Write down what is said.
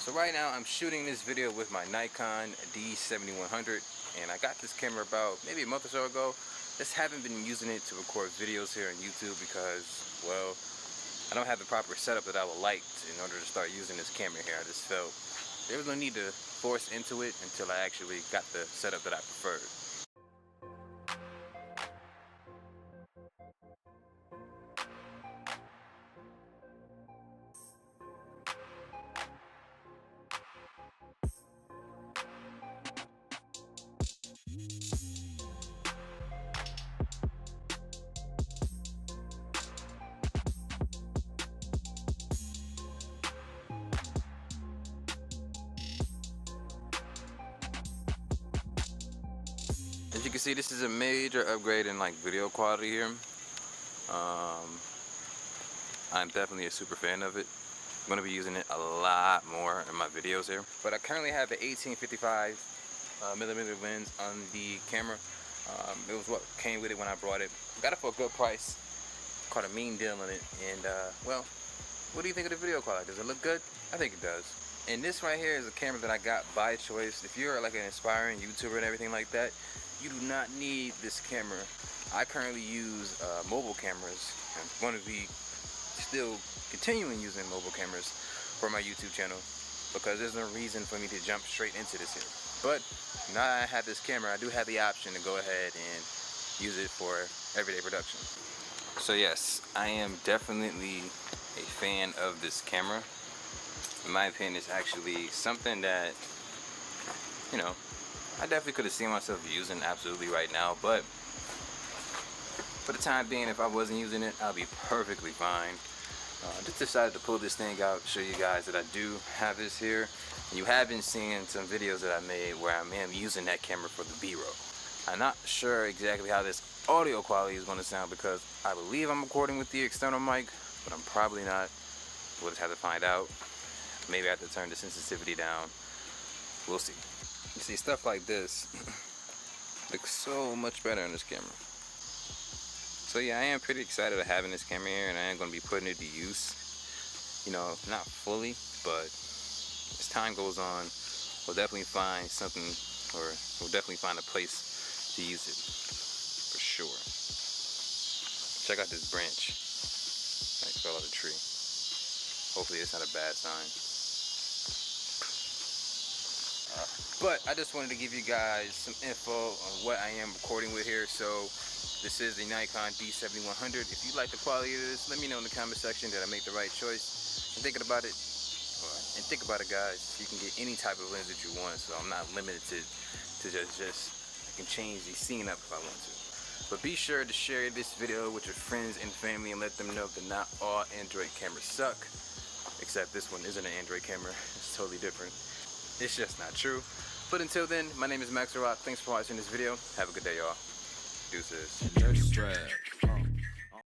So right now I'm shooting this video with my Nikon D7100, and I got this camera about maybe a month or so ago. Just haven't been using it to record videos here on YouTube because, well, I don't have the proper setup that I would like in order to start using this camera here. I just felt there was no need to force into it until I actually got the setup that I preferred. As you can see, this is a major upgrade in like video quality here. I'm definitely a super fan of it. I'm going to be using it a lot more in my videos here. But I currently have an 1855 millimeter lens on the camera. It was what came with it when I brought it. Got it for a good price. Caught a mean deal on it. And well, what do you think of the video quality? Does it look good? I think it does. And this right here is a camera that I got by choice. If you're like an aspiring YouTuber and everything like that, you do not need this camera. I currently use mobile cameras. I'm going to be still continuing using mobile cameras for my YouTube channel because there's no reason for me to jump straight into this here. But now that I have this camera, I do have the option to go ahead and use it for everyday production. So yes, I am definitely a fan of this camera. In my opinion, it's actually something that, you know, I definitely could have seen myself using absolutely right now, but for the time being, if I wasn't using it, I'll be perfectly fine. Just decided to pull this thing out, show you guys that I do have this here. And you have been seeing some videos that I made where I am using that camera for the B-roll. I'm not sure exactly how this audio quality is going to sound because I believe I'm recording with the external mic, but I'm probably not. We'll just have to find out. Maybe I have to turn the sensitivity down. We'll see. You see, stuff like this looks so much better on this camera. So yeah, I am pretty excited of having this camera here, and I am going to be putting it to use. You know, not fully, but as time goes on, we'll definitely find something, or we'll definitely find a place to use it, for sure. Check out this branch. I fell out of the tree. Hopefully it's not a bad sign. But I just wanted to give you guys some info on what I am recording with here. So this is the Nikon D7100. If you like the quality of this, let me know in the comment section that I make the right choice. And think about it, guys. You can get any type of lens that you want, so I'm not limited to just I can change the scene up if I want to. But be sure to share this video with your friends and family and let them know that not all Android cameras suck. Except this one isn't an Android camera. It's totally different. It's just not true. But until then, my name is Max Rock. Thanks for watching this video. Have a good day, y'all. Deuces.